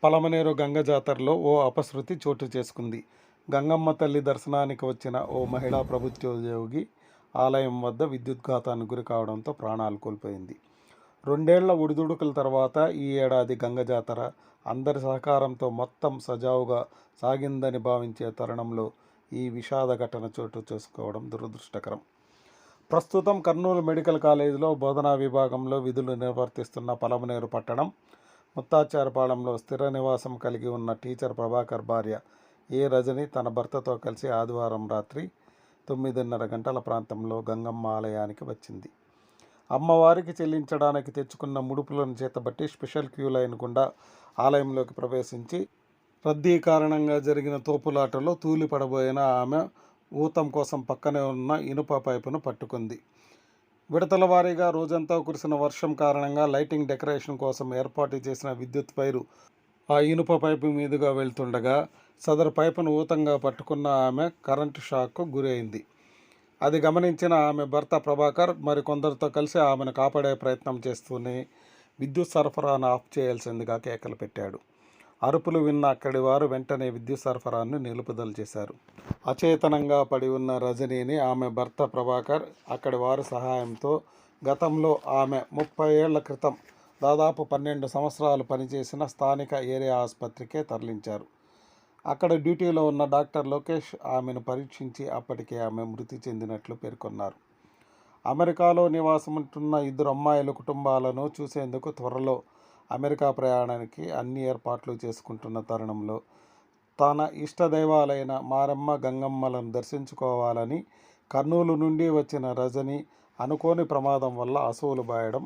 పలమనేరు గంగ జాతరలో ఓ అపశృతి చోటు చేసుకుంది. గంగమ్మ తల్లి దర్శనానికి వచ్చిన ఓ మహిళా ప్రభుత్వోద్యోగి ఆలయం వద్ద విద్యుద్ఘాతానికి గురి కావడంతో ప్రాణాలు కోల్పోయింది. 2 ఏళ్ల ఒడిదుడుకుల తర్వాత ఈ ఏడాది గంగ జాతర అందరి సహకారంతో మొత్తం సజావుగా సాగిందని భావించే తరుణంలో ఈ విషాద ఘటన చోటు చేసుకోవడం దురదృష్టకరం. ప్రస్తుతం కర్నూలు మెడికల్ కాలేజీలో బోధనా విభాగంలో విధులు నిర్వర్తిస్తున్న పలమనేరు పట్టణం ముత్తాచారపాలెంలో స్థిర నివాసం కలిగి ఉన్న టీచర్ ప్రభాకర్ భార్య ఏ రజని తన భర్తతో కలిసి ఆదివారం రాత్రి 9:30 గంటల ప్రాంతంలో గంగమ్మ ఆలయానికి వచ్చింది. అమ్మవారికి చెల్లించడానికి తెచ్చుకున్న ముడుపులను చేతబట్టి స్పెషల్ క్యూ లైన్ గుండా ఆలయంలోకి ప్రవేశించి రద్దీ కారణంగా జరిగిన తోపులాటలో తూలిపడబోయిన ఆమె ఊతం కోసం పక్కనే ఉన్న ఇనుప పైపును పట్టుకుంది. విడతల వారీగా రోజంతా కురిసిన వర్షం కారణంగా లైటింగ్ డెకరేషన్ కోసం ఏర్పాటు చేసిన విద్యుత్ వైరు ఆ ఇనుప పైపు మీదుగా వెళ్తుండగా సదరు పైపును ఊతంగా పట్టుకున్న ఆమె కరెంటు షాక్కు గురైంది. అది గమనించిన ఆమె భర్త ప్రభాకర్ మరికొందరితో కలిసి ఆమెను కాపాడే ప్రయత్నం చేస్తూనే విద్యుత్ సరఫరాను ఆఫ్ చేయాల్సిందిగా కేకలు పెట్టాడు. అరుపులు విన్న అక్కడి వారు వెంటనే విద్యుత్ సరఫరాను నిలుపుదల చేశారు. అచేతనంగా పడి ఉన్న రజనీని ఆమె భర్త ప్రభాకర్ అక్కడి వారి సహాయంతో గతంలో ఆమె 30 ఏళ్ల క్రితం దాదాపు 12 సంవత్సరాలు పనిచేసిన స్థానిక ఏరియా ఆసుపత్రికే తరలించారు. అక్కడ డ్యూటీలో ఉన్న డాక్టర్ లోకేష్ ఆమెను పరీక్షించి అప్పటికే ఆమె మృతి చెందినట్లు పేర్కొన్నారు. అమెరికాలో నివాసముంటున్న 2 అమ్మాయిల కుటుంబాలను చూసేందుకు త్వరలో అమెరికా ప్రయాణానికి అన్ని ఏర్పాట్లు చేసుకుంటున్న తరుణంలో తన ఇష్టదైవాలైన మారెమ్మ గంగమ్మలను దర్శించుకోవాలని కర్నూలు నుండి వచ్చిన రజని అనుకోని ప్రమాదం వల్ల అసువులు బాయడం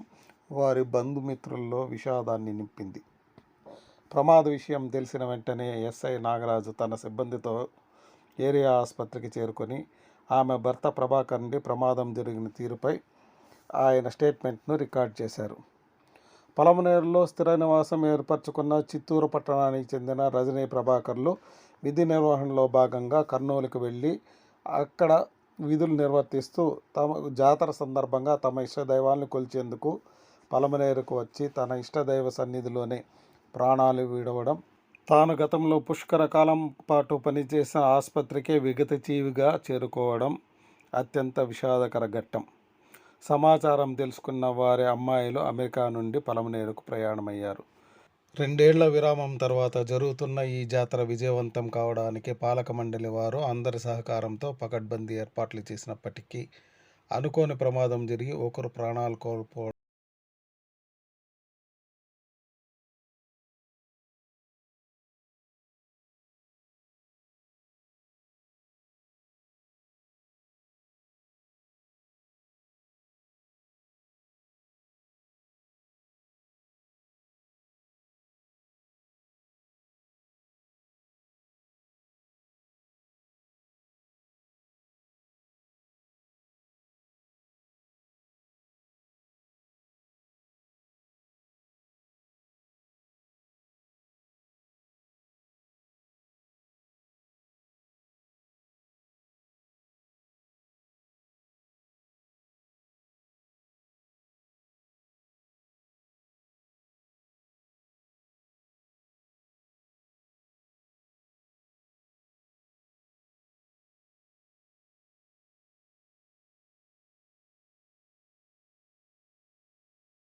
వారి బంధుమిత్రుల్లో విషాదాన్ని నింపింది. ప్రమాద విషయం తెలిసిన వెంటనే ఎస్ఐ నాగరాజు తన సిబ్బందితో ఏరియా ఆసుపత్రికి చేరుకొని ఆమె భర్త ప్రభాకర్ నుండి ప్రమాదం జరిగిన తీరుపై ఆయన స్టేట్మెంట్ను రికార్డ్ చేశారు. పలమనేరులో స్థిర నివాసం ఏర్పరచుకున్న చిత్తూరు పట్టణానికి చెందిన రజనీ ప్రభాకర్లు విధి నిర్వహణలో భాగంగా కర్నూలుకు వెళ్ళి అక్కడ విధులు నిర్వర్తిస్తూ తమ జాతర సందర్భంగా తమ ఇష్టదైవాలను కొలిచేందుకు పలమనేరుకు వచ్చి తన ఇష్టదైవ సన్నిధిలోనే ప్రాణాలు విడవడం, తాను గతంలో పుష్కర కాలం పాటు పనిచేసిన ఆసుపత్రికే విగతజీవిగా చేరుకోవడం అత్యంత విషాదకర ఘట్టం. సమాచారం తెలుసుకున్న వారి అమ్మాయిలు అమెరికా నుండి పలమనేరుకు ప్రయాణమయ్యారు. 2 ఏళ్ల విరామం తర్వాత జరుగుతున్న ఈ జాతర విజయవంతం కావడానికి పాలక మండలి వారు అందరి సహకారంతో పకడ్బందీ ఏర్పాట్లు చేసినప్పటికీ అనుకోని ప్రమాదం జరిగి ఒకరు ప్రాణాలు కోల్పోవడం